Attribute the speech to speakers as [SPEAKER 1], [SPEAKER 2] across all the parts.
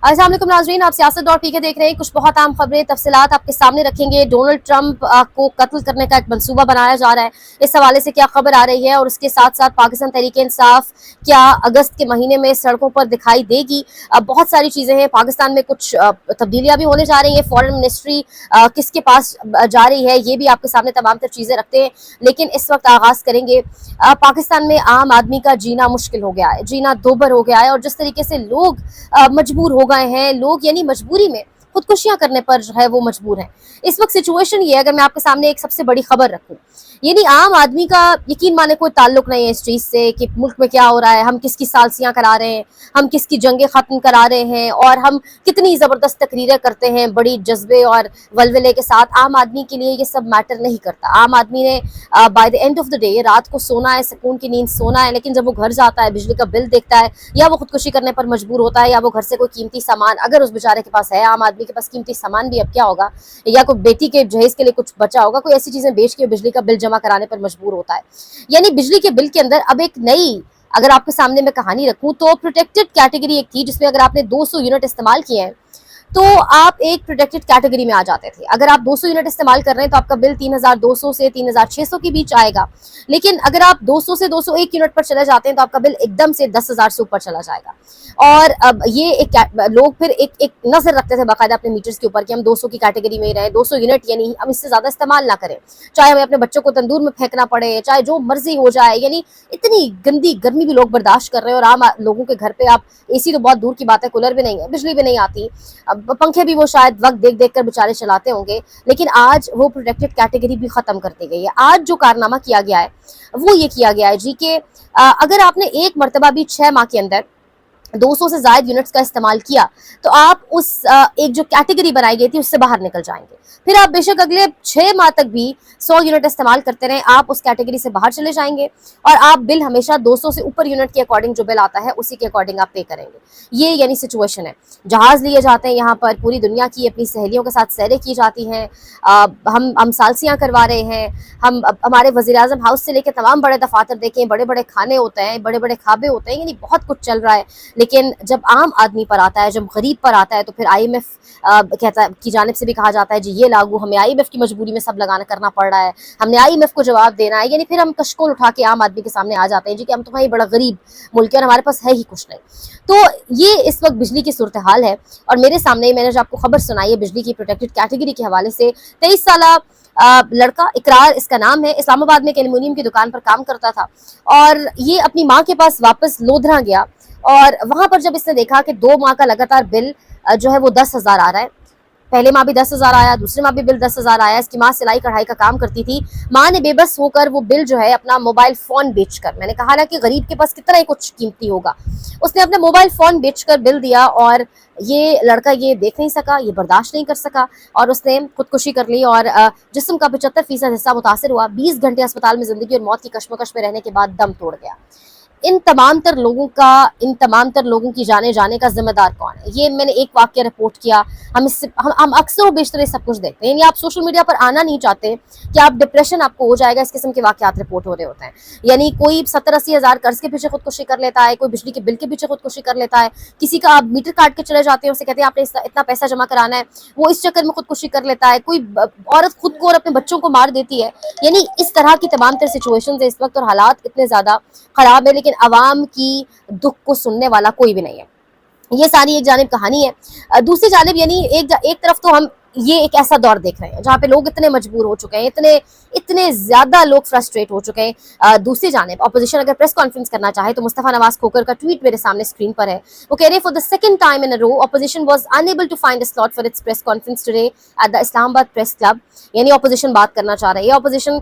[SPEAKER 1] अस्सलाम वालेकुम नाज़रीन, आप सियासत और पीके देख रहे हैं। कुछ बहुत अहम खबरें तफसीलात आपके सामने रखेंगे। डोनाल्ड ट्रंप को कत्ल करने का एक मंसूबा बनाया जा रहा है, इस हवाले से क्या खबर आ रही है और उसके साथ साथ पाकिस्तान तहरीक इंसाफ क्या अगस्त के महीने में सड़कों पर दिखाई देगी। बहुत सारी चीज़ें हैं। पाकिस्तान में कुछ तब्दीलियाँ भी होने जा रही हैं। फॉरेन मिनिस्ट्री किसके पास जा रही है, ये भी आपके सामने तमाम तर चीज़ें रखते हैं। लेकिन इस वक्त आगाज़ करेंगे, पाकिस्तान में आम आदमी का जीना मुश्किल हो गया है, जीना दोबर हो गया है और जिस तरीके से लोग मजबूर हो गए हैं, लोग यानी मजबूरी में खुदकुशियां करने पर जो है वो मजबूर हैं। इस वक्त सिचुएशन ये है, अगर मैं आपके सामने एक सबसे बड़ी खबर रखूं, यानी आम आदमी का यकीन माने कोई ताल्लुक नहीं है इस चीज से कि मुल्क में क्या हो रहा है, हम किसकी सालसियां करा रहे हैं, हम किसकी जंगें खत्म करा रहे हैं और हम कितनी जबरदस्त तकरीरें करते हैं बड़ी जज्बे और वलवले के साथ। आम आदमी के लिए ये सब मैटर नहीं करता। आम आदमी ने by the end of the day रात को सोना है, सुकून की नींद सोना है, लेकिन जब वो घर जाता है, बिजली का बिल देखता है, या वो खुदकुशी करने पर मजबूर होता है, या वो घर से कोई कीमती सामान अगर उस बेचारे के पास है, आम आदमी के पास कीमती सामान भी अब क्या होगा, या कोई बेटी के जहेज के लिए कुछ बचा होगा, कोई ऐसी चीजें बेच के बिजली का बिल जमा कराने पर मजबूर होता है। यानी बिजली के बिल के अंदर अब एक नई, अगर आपके सामने मैं कहानी रखूं तो प्रोटेक्टेड कैटेगरी एक थी जिसमें अगर आपने 200 यूनिट इस्तेमाल किए हैं तो आप एक प्रोटेक्टेड कैटेगरी में आ जाते थे। अगर आप 200 यूनिट इस्तेमाल कर रहे हैं तो आपका बिल 3200 से 3600 के बीच आएगा। लेकिन अगर आप 200 से 201 यूनिट पर चले जाते हैं तो आपका बिल एकदम से 10,000 से ऊपर चला जाएगा। और अब ये लोग फिर एक नजर रखते थे बाकायदा अपने मीटर्स के ऊपर कि हम 200 की कैटेगरी में रहे, 200 यूनिट यानी हम इससे ज्यादा इस्तेमाल ना करें, चाहे हमें अपने बच्चों को तंदूर में फेंकना पड़े, चाहे जो मर्जी हो जाए। यानी इतनी गंदी गर्मी भी लोग बर्दाश्त कर रहे हैं और आम लोगों के घर पे आप एसी तो बहुत दूर की बात है, कूलर भी नहीं है, बिजली भी नहीं आती, पंखे भी वो शायद वक्त देख देख कर बेचारे चलाते होंगे। लेकिन आज वो प्रोटेक्टेड कैटेगरी भी खत्म कर दी गई है। आज जो कारनामा किया गया है वो ये किया गया है जी कि अगर आपने एक मरतबा भी 6 माह के अंदर 200 से ज्यादा यूनिट्स का इस्तेमाल किया तो आप उस एक जो कैटेगरी बनाई गई थी उससे बाहर निकल जाएंगे। फिर आप बेशक अगले 6 माह तक भी 100 यूनिट इस्तेमाल करते रहें, आप उस कैटेगरी से बाहर चले जाएंगे और आप बिल हमेशा 200 से ऊपर यूनिट के अकॉर्डिंग जो बिल आता है उसी के अकॉर्डिंग आप पे करेंगे। ये यानी सिचुएशन है। जहाज लिए जाते हैं यहाँ पर, पूरी दुनिया की अपनी सहेलियों के साथ सैरें की जाती हैं, हम सालसियाँ करवा रहे हैं, हम हमारे वज़ीर-ए-आज़म हाउस से लेकर तमाम बड़े दफातर देखें, बड़े बड़े खाने होते हैं, बड़े बड़े खाबे होते हैं, यानी बहुत कुछ चल रहा है। लेकिन जब आम आदमी पर आता है, जब गरीब पर आता है, तो फिर IMF कहता है की जानिब से भी कहा जाता है जी ये लागू, हमें IMF की मजबूरी में सब लगाना करना पड़ रहा है, हमने IMF को जवाब देना है। यानी फिर हम कशकोल उठा के आम आदमी के सामने आ जाते हैं जी कि हम तो भाई बड़ा गरीब मुल्क है और हमारे पास है ही कुछ नहीं। तो ये इस वक्त बिजली की सूरत हाल है और मेरे सामने मैंने जो आपको खबर सुनाई है बिजली की प्रोटेक्टेड कैटेगरी के हवाले से, 23 साला लड़का, इकरार इसका नाम है, इस्लामाबाद में एक एल्युमिनियम की दुकान पर काम करता था और ये अपनी माँ के पास वापस लोधरा गया और वहां पर जब इसने देखा कि 2 माह का लगातार बिल जो है वो 10,000 आ रहा है, पहले माह भी 10,000 आया, दूसरे माह भी बिल 10,000 आया। इसकी माँ सिलाई कढ़ाई का काम करती थी। माँ ने बेबस होकर वो बिल जो है अपना मोबाइल फोन बेचकर, मैंने कहा ना कि गरीब के पास कितना ही कुछ कीमती होगा, उसने अपने मोबाइल फोन बेचकर बिल दिया और ये लड़का ये देख नहीं सका, ये बर्दाश्त नहीं कर सका और उसने खुदकुशी कर ली और जिस्म का 75% हिस्सा मुतासर हुआ। 20 घंटे अस्पताल में जिंदगी और मौत की कश्मकश में रहने के बाद दम तोड़ गया। इन तमाम तर लोगों की जाने का जिम्मेदार कौन है? ये मैंने एक वाक्य रिपोर्ट किया। हम अक्सर बेशतर सब कुछ देखते हैं, यानी आप सोशल मीडिया पर आना नहीं चाहते कि आप डिप्रेशन आपको हो जाएगा, इस किस्म के वाकयात रिपोर्ट हो रहे होते हैं। यानी कोई 70-80 हज़ार कर्ज के पीछे खुदकुशी कर लेता है, कोई बिजली के बिल के पीछे खुदकुशी कर लेता है, किसी का आप मीटर काट के चले जाते हैं, उसे कहते हैं आपने इतना पैसा जमा कराना है, वो इस चक्कर में खुदकुशी कर लेता है, कोई औरत खुद को और अपने बच्चों को मार देती है। यानी इस तरह की तमाम तर सिचुएशन है इस वक्त और हालात इतने ज्यादा खराब है, लेकिन अवाम की दुख को सुनने वाला कोई भी नहीं है। ये सारी एक जानिब कहानी है। दूसरी जानिब यानी एक तरफ तो हम ये एक ऐसा दौर देख रहे हैं जहाँ पे लोग इतने मजबूर हो चुके हैं, इतने ज्यादा लोग फ्रस्ट्रेट हो चुके हैं। दूसरी जानिब ऑपोजिशन अगर प्रेस कॉन्फ्रेंस करना चाहे तो मुस्तफा नवाज खोकर का ट्वीट मेरे सामने स्क्रीन पर है। वो कह रहे हैं for the second time in a row opposition was unable to find a slot for its press conference today at the Islamabad press club. यानी ऑपोजिशन बात करना चाह रही है, ऑपोजिशन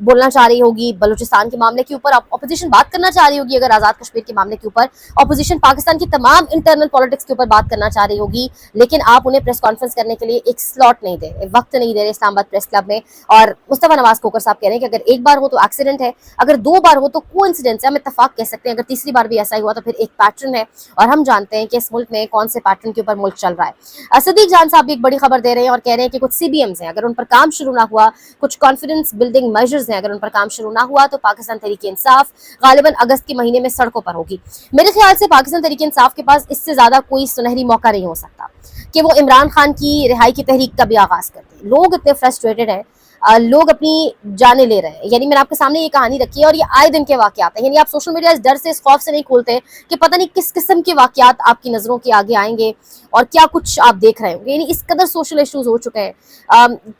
[SPEAKER 1] बोलना चाह रही होगी बलूचिस्तान के मामले के ऊपर, ऑपोजिशन बात करना चाह रही होगी अगर आजाद कश्मीर के मामले के ऊपर, ऑपोजिशन पाकिस्तान की तमाम इंटरनल पॉलिटिक्स के ऊपर बात करना चाह रही होगी, लेकिन आप उन्हें प्रेस कॉन्फ्रेंस करने के लिए एक स्लॉट नहीं दे रहे, वक्त नहीं दे रहे इस्लामाबाद प्रेस क्लब में। और मुस्तफ़ा नवाज खोकर साहब कह रहे हैं कि अगर एक बार हो तो एक्सीडेंट है, अगर 2 बार हो तो कोइंसिडेंस है, हम इत्तेफाक कह सकते हैं, अगर तीसरी बार भी ऐसा ही हुआ तो फिर एक पैटर्न है। और हम जानते हैं कि इस मुल्क में कौन से पैटर्न के ऊपर मुल्क चल रहा है। सिद्दीक जान साहब भी एक बड़ी खबर दे रहे हैं और कह रहे हैं कि कुछ CBMs हैं, अगर उन पर काम शुरू ना हुआ, कुछ कॉन्फिडेंस बिल्डिंग मेजर्स हैं, अगर उन पर काम शुरू ना हुआ तो पाकिस्तान तहरीक इंसाफ गालिबन अगस्त के महीने में सड़कों पर होगी। मेरे ख्याल से पाकिस्तान तहरीक इंसाफ के पास इससे ज्यादा कोई सुनहरी मौका नहीं हो सकता कि वो इमरान खान की रिहाई की तहरीक का भी आगाज करते हैं। लोग इतने फ्रस्ट्रेटेड हैं, लोग अपनी जाने ले रहे हैं। यानी मैंने आपके सामने ये कहानी रखी है और ये आए दिन के वाकयात हैं। यानी आप सोशल मीडिया इस डर से, इस खौफ से नहीं खोलते कि पता नहीं किस किस्म के वाकयात आपकी नजरों के आगे आएंगे और क्या कुछ आप देख रहे होंगे। यानी इस कदर सोशल इश्यूज हो चुके हैं,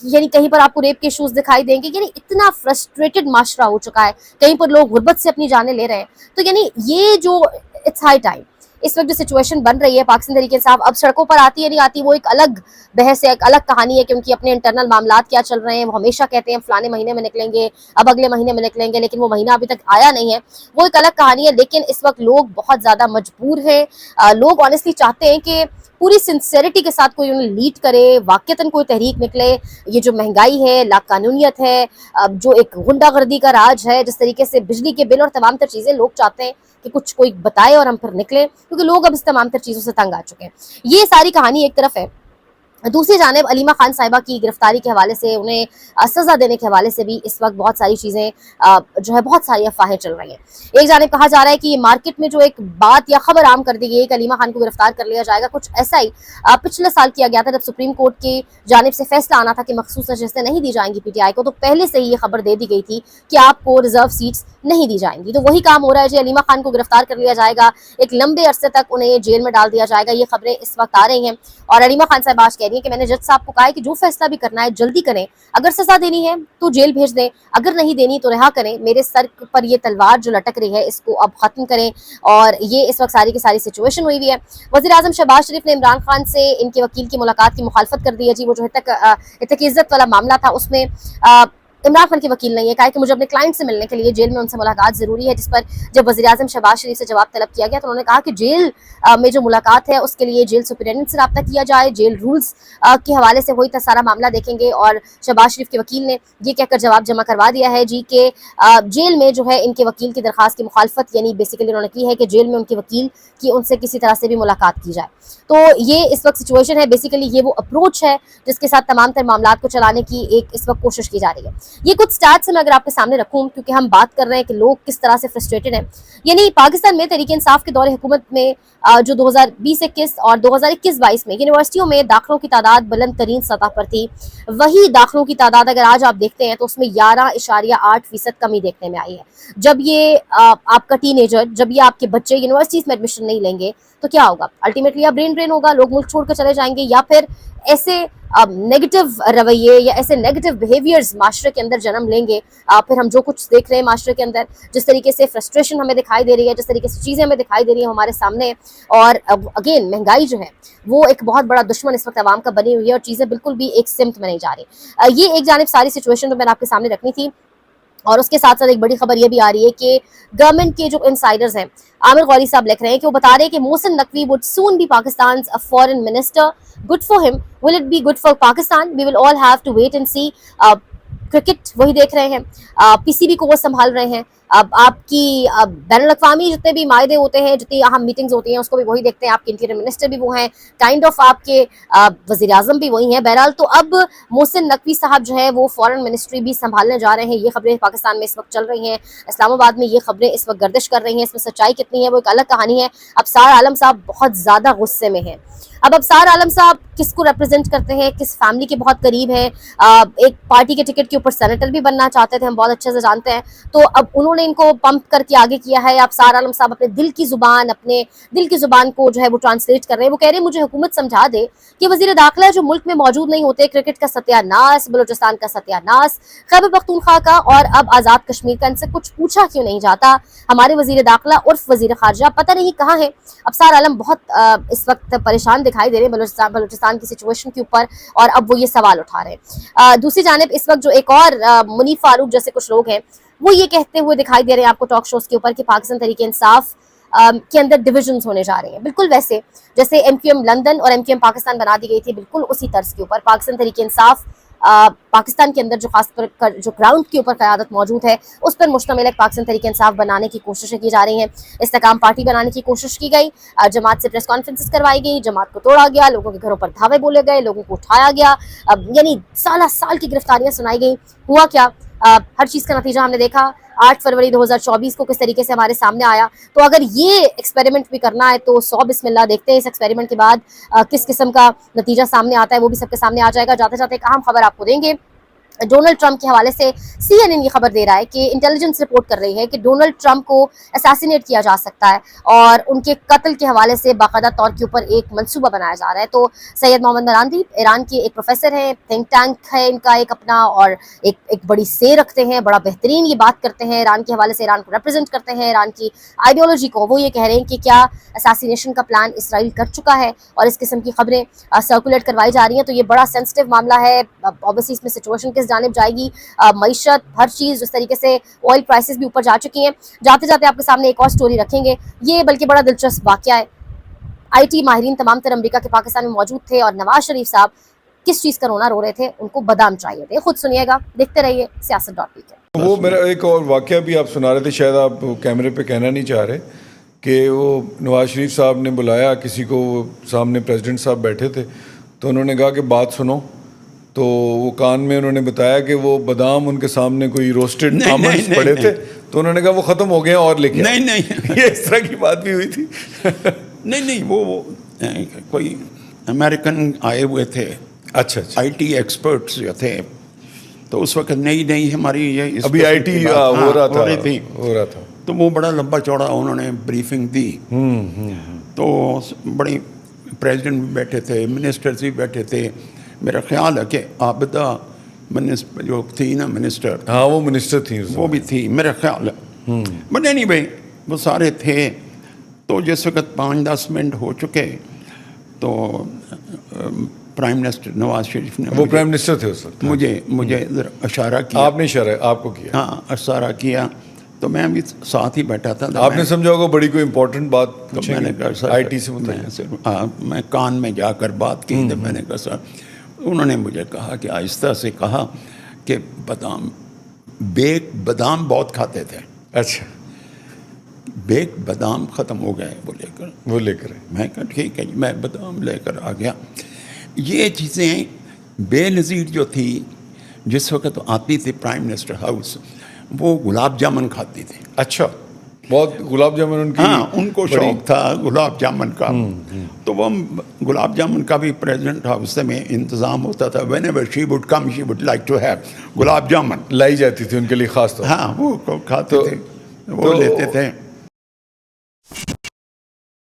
[SPEAKER 1] यानी कहीं पर आपको रेप के इश्यूज दिखाई देंगे। यानी इतना फ्रस्ट्रेटेड माशरा हो चुका है, कहीं पर लोग गुर्बत से अपनी जाने ले रहे हैं। तो यानी ये जो इट्स हाई टाइम, इस वक्त जो सिचुएशन बन रही है, पाकिस्तान तहरीक इंसाफ अब सड़कों पर आती है नहीं आती वो एक अलग बहस है, एक अलग कहानी है कि उनकी अपने इंटरनल मामलात क्या चल रहे हैं। वो हमेशा कहते हैं फलाने महीने में निकलेंगे, अब अगले महीने में निकलेंगे, लेकिन वो महीना अभी तक आया नहीं है, वो एक अलग कहानी है। लेकिन इस वक्त लोग बहुत ज्यादा मजबूर हैं। लोग ऑनेस्टली चाहते हैं कि पूरी सिंसेरिटी के साथ कोई उन्हें लीड करे, वाकईतन कोई तहरीक निकले। ये जो महंगाई है, लाकानूनियत है, जो एक गुंडागर्दी का राज है, जिस तरीके से बिजली के बिल और तमाम तर चीजें, लोग चाहते हैं कि कुछ कोई बताए और हम फिर निकले, क्योंकि लोग अब इस तमाम तर चीजों से तंग आ चुके हैं। ये सारी कहानी एक तरफ है। दूसरी जानिब अलीमा खान साहिबा की गिरफ्तारी के हवाले से, उन्हें सजा देने के हवाले से भी इस वक्त बहुत सारी चीज़ें जो है, बहुत सारी अफवाहें चल रही हैं। एक जानिब कहा जा रहा है कि ये मार्केट में जो एक बात या खबर आम कर दी गई है कि अलीमा खान को गिरफ्तार कर लिया जाएगा, कुछ ऐसा ही पिछले साल किया गया था जब सुप्रीम कोर्ट की जानिब से फैसला आना था कि मखसूस नशिस्तें नहीं दी जाएंगी PTI को, तो पहले से ही ये खबर दे दी गई थी कि आपको रिजर्व सीट्स नहीं दी जाएंगी। तो वही काम हो रहा है जी, अलीमा खान को गिरफ्तार कर लिया जाएगा, एक लंबे अरसे तक उन्हें जेल में डाल दिया जाएगा। ये खबरें इस वक्त आ रही हैं और अलीमा खान साहब आज कह रही है कि मैंने जज साहब को कहा है कि जो फैसला भी करना है जल्दी करें, अगर सजा देनी है तो जेल भेज दें, अगर नहीं देनी तो रिहा करें। मेरे सर पर ये तलवार जो लटक रही है इसको अब खत्म करें। और ये इस वक्त सारी की सारी सिचुएशन हुई हुई है। वज़ीर आज़म शहबाज शरीफ ने इमरान खान से इनके वकील की मुलाकात की मुखालफत कर दी है जी। वो जो इज्जत वाला मामला था उसमें इमरान खान के वकील ने कहा कि मुझे अपने क्लाइंट से मिलने के लिए जेल में उनसे मुलाकात जरूरी है, जिस पर जब वज़ीर आज़म शहबाज शरीफ से जवाब तलब किया गया तो उन्होंने कहा कि जेल में जो मुलाकात है उसके लिए जेल सुपरिटेंडेंट से रब्ता किया जाए, जेल रूल्स के हवाले से वही सारा मामला देखेंगे। और शहबाज शरीफ के वकील ने ये कहकर जवाब जमा करवा दिया है जी कि जेल में जो है इनके वकील की दरखास्त की मुखालफत, यानी बेसिकली उन्होंने की है कि जेल में उनके वकील की उनसे किसी तरह से भी मुलाकात की जाए। तो ये इस वक्त सिचुएशन है, बेसिकली ये वो अप्रोच है जिसके साथ तमाम तर मामलात को चलाने की एक इस वक्त कोशिश की जा रही है। ये कुछ स्टैट्स मैं अगर आपके सामने रखूं, क्योंकि हम बात कर रहे हैं कि लोग किस तरह से फ्रस्ट्रेटेड हैं। यानी पाकिस्तान में तहरीक इंसाफ के दौरे हुकूमत में जो 2020-21 और 2021-22 में यूनिवर्सिटियों में दाखिलों की तादाद बुलंद तरीन सतह पर थी, वही दाखिलों की तादाद अगर आज आप देखते हैं तो उसमें 11.8% कमी देखने में आई है। जब ये आपका टीनेजर, जब ये आपके बच्चे यूनिवर्सिटीज में एडमिशन नहीं लेंगे तो क्या होगा? अल्टीमेटली या ब्रेन ड्रेन होगा, लोग मुल्क छोड़कर चले जाएंगे, या फिर ऐसे नेगेटिव रवैये या ऐसे नेगेटिव बिहेवियर्स माशरे के अंदर जन्म लेंगे। फिर हम जो कुछ देख रहे हैं माशरे के अंदर, जिस तरीके से फ्रस्ट्रेशन हमें दिखाई दे रही है, जिस तरीके से चीज़ें हमें दिखाई दे रही है हमारे सामने, और अगेन महंगाई जो है वो एक बहुत बड़ा दुश्मन इस वक्त आवाम का बनी हुई है और चीज़ें बिल्कुल भी एक सिमत में नहीं जा रही। ये एक जानिब सारी सिचुएशन तो मैंने आपके सामने रखनी थी। और उसके साथ साथ एक बड़ी खबर ये भी आ रही है कि गवर्नमेंट के जो इनसाइडर्स हैं, आमिर गौरी साहब लिख रहे हैं कि वो बता रहे हैं कि Mohsin Naqvi would soon be Pakistan foreign minister, good for him, will it be good for Pakistan, we will all have to wait and see. Cricket वही देख रहे हैं, PCB को वो संभाल रहे हैं। अब आपकी बैनुल अक़वामी जितने भी मायदे होते हैं, जितनी अहम मीटिंग्स होती हैं, उसको भी वही देखते हैं। आपके इंटीरियर मिनिस्टर भी वो हैं, काइंड ऑफ आपके वज़ीर आज़म भी वही हैं। बहरहाल तो अब मोहसिन नकवी साहब जो है वो फॉरेन मिनिस्ट्री भी संभालने जा रहे हैं। ये खबरें पाकिस्तान में इस वक्त चल रही हैं, इस्लामाबाद में ये खबरें इस वक्त गर्दिश कर रही हैं। इसमें सच्चाई कितनी है वो एक अलग कहानी है। अबसार आलम साहब बहुत ज़्यादा गुस्से में हैं। अब अबसार आलम साहब किसको रिप्रेजेंट करते हैं, किस फैमिली के बहुत करीब हैं, एक पार्टी के टिकट के ऊपर सेनेटर भी बनना चाहते थे, हम बहुत अच्छे से जानते हैं। तो अब उन्होंने इनको पंप करके आगे किया है। अबसार आलम साहब अपने दिल की जुबान को जो है वो ट्रांसलेट कर रहे हैं। वो कह रहे हैं मुझे हुकूमत समझा दे कि वजीर दाखिला जो मुल्क में मौजूद नहीं होते, क्रिकेट का सत्यानाश, बलोचिस्तान का सत्यानाश, खैबर पख्तूनख्वा का और अब आज़ाद कश्मीर का, इनसे कुछ पूछा क्यों नहीं जाता? हमारे वजीर दाखिला उर्फ वजीर खारजा पता नहीं कहाँ है। अबसार आलम बहुत इस वक्त परेशान दिखाई दे रहे हैं बलोचिस्तान की सिचुएशन के ऊपर, और अब वो ये सवाल उठा रहे हैं। दूसरी जानिब इस वक्त जो एक और मुनीफ फारूक जैसे कुछ लोग हैं वो ये कहते हुए दिखाई दे रहे हैं आपको टॉक शोज के ऊपर कि पाकिस्तान तहरीक इंसाफ کے اندر ڈویژنز ہونے جا رہے ہیں. بالکل ویسے جیسے MQM لندن اور MQM پاکستان بنا دی گئی تھی, بالکل اسی طرز کے اوپر پاکستان تحریک انصاف پاکستان کے اندر جو خاص پر جو گراؤنڈ کے اوپر قیادت موجود ہے اس پر مشتمل ایک پاکستان تحریک انصاف بنانے کی کوششیں کی جا رہی ہیں. استحکام پارٹی بنانے کی کوشش کی گئی, جماعت سے پریس کانفرنسز کروائی گئی, جماعت کو توڑا گیا, لوگوں کے گھروں پر دھاوے بولے گئے, لوگوں کو اٹھایا گیا, یعنی سال کی گرفتاریاں سنائی گئی. ہوا کیا, ہر چیز کا نتیجہ ہم نے دیکھا 8 فروری 2024 کو کس طریقے سے ہمارے سامنے آیا. تو اگر یہ ایکسپیریمنٹ بھی کرنا ہے تو 100 بسم اللہ, دیکھتے ہیں اس ایکسپیریمنٹ کے بعد کس قسم کا نتیجہ سامنے آتا ہے, وہ بھی سب کے سامنے آ جائے گا. جاتے جاتے ایک اہم خبر آپ کو دیں گے. ڈونلڈ ٹرمپ کے حوالے سے CNN یہ خبر دے رہا ہے کہ انٹیلیجنس رپورٹ کر رہی ہے کہ ڈونلڈ ٹرمپ کو اساسینیٹ کیا جا سکتا ہے اور ان کے قتل کے حوالے سے باقاعدہ طور کے اوپر ایک منصوبہ بنایا جا رہا ہے. تو سید محمد نراندی ایران کے ایک پروفیسر ہیں, تھنک ٹینک ہے ان کا ایک اپنا, اور ایک بڑی سے رکھتے ہیں, بڑا بہترین یہ بات کرتے ہیں ایران کے حوالے سے, ایران کو ریپرزینٹ کرتے ہیں, ایران کی آئیڈیالوجی کو. وہ یہ کہہ رہے ہیں کہ کیا اساسینیشن کا پلان اسرائیل کر چکا ہے اور اس قسم کی خبریں سرکولیٹ کروائی جا رہی ہیں. تو یہ بڑا سینسٹیو معاملہ ہے. اوبیسلی اس میں سچویشن کس جانب جائے گی, معیشت, ہر چیز, جس طریقے سے آئل پرائسز بھی اوپر جا چکی ہیں. جاتے جاتے آپ کے سامنے ایک اور سٹوری رکھیں گے, یہ بلکہ بڑا دلچسپ واقعہ ہے. IT ماہرین تمام تر امریکہ کے پاکستان میں موجود تھے اور نواز شریف صاحب کس چیز کا رونا رو رہے تھے, ان کو بادام چاہیے تھے. خود سنیے گا, دیکھتے رہیے سیاست.pk.
[SPEAKER 2] وہ میرا ایک اور واقعہ بھی آپ سنا رہے تھے, شاید آپ کیمرے پہ کہنا نہیں چاہ رہے, کہ وہ نواز شریف صاحب نے بلایا کسی کو, سامنے پریزیڈنٹ صاحب بیٹھے تھے, تو انہوں نے کہا کہ بات سنو, تو وہ کان میں انہوں نے بتایا کہ وہ بادام ان کے سامنے کوئی روسٹڈ آمنڈز پڑے تھے, تو انہوں نے کہا وہ ختم ہو گئے ہیں اور لے کے
[SPEAKER 3] نہیں
[SPEAKER 2] یہ اس طرح کی بات بھی ہوئی تھی.
[SPEAKER 3] نہیں وہ کوئی امریکن آئے ہوئے تھے,
[SPEAKER 2] اچھا
[SPEAKER 3] IT ایکسپرٹس جو تھے, تو اس وقت نئی ہماری یہ
[SPEAKER 2] ابھی IT ہو رہا تھا,
[SPEAKER 3] تو وہ بڑا لمبا چوڑا انہوں نے بریفنگ دی. تو بڑی پریزیڈنٹ بھی بیٹھے تھے, منسٹرز بھی بیٹھے تھے. میرا خیال ہے کہ عابدہ جو تھی نا منسٹر,
[SPEAKER 2] ہاں وہ منسٹر تھیں,
[SPEAKER 3] وہ بھی تھی میرا خیال ہے. بٹ اینی وے وہ سارے تھے. تو جس وقت 5-10 منٹ ہو چکے تو پرائم منسٹر نواز شریف نے,
[SPEAKER 2] وہ پرائم منسٹر تھے اس وقت,
[SPEAKER 3] مجھے اشارہ کیا.
[SPEAKER 2] آپ نے اشارہ آپ کو کیا؟
[SPEAKER 3] ہاں اشارہ کیا, تو میں بھی ساتھ ہی بیٹھا تھا.
[SPEAKER 2] آپ نے سمجھا ہوگا بڑی کوئی امپورٹنٹ بات,
[SPEAKER 3] تو میں نے کہا سر
[SPEAKER 2] IT سے متعلق,
[SPEAKER 3] میں کان میں جا کر بات کی. تو میں نے کہا سر, انہوں نے مجھے کہا کہ آہستہ سے کہا کہ بیک بادام بہت کھاتے تھے.
[SPEAKER 2] اچھا,
[SPEAKER 3] بیک بادام ختم ہو گئے وہ لے کر. میں کہا ٹھیک ہے, میں بادام لے کر آ گیا. یہ چیزیں بے نظیر جو تھی جس وقت آتی تھی پرائم منسٹر ہاؤس, وہ گلاب جامن کھاتی تھی.
[SPEAKER 2] اچھا, بہت گلاب جامن ان کی,
[SPEAKER 3] ہاں ان کو شوق تھا گلاب جامن کا. تو وہ گلاب جامن کا بھی پریزیڈنٹ ہاؤس میں انتظام ہوتا تھا. Whenever she would come she would like to have gulab jamun,
[SPEAKER 2] لائی جاتی تھی ان کے لیے خاص طور.
[SPEAKER 3] ہاں وہ کھاتے تھے, وہ لیتے تھے.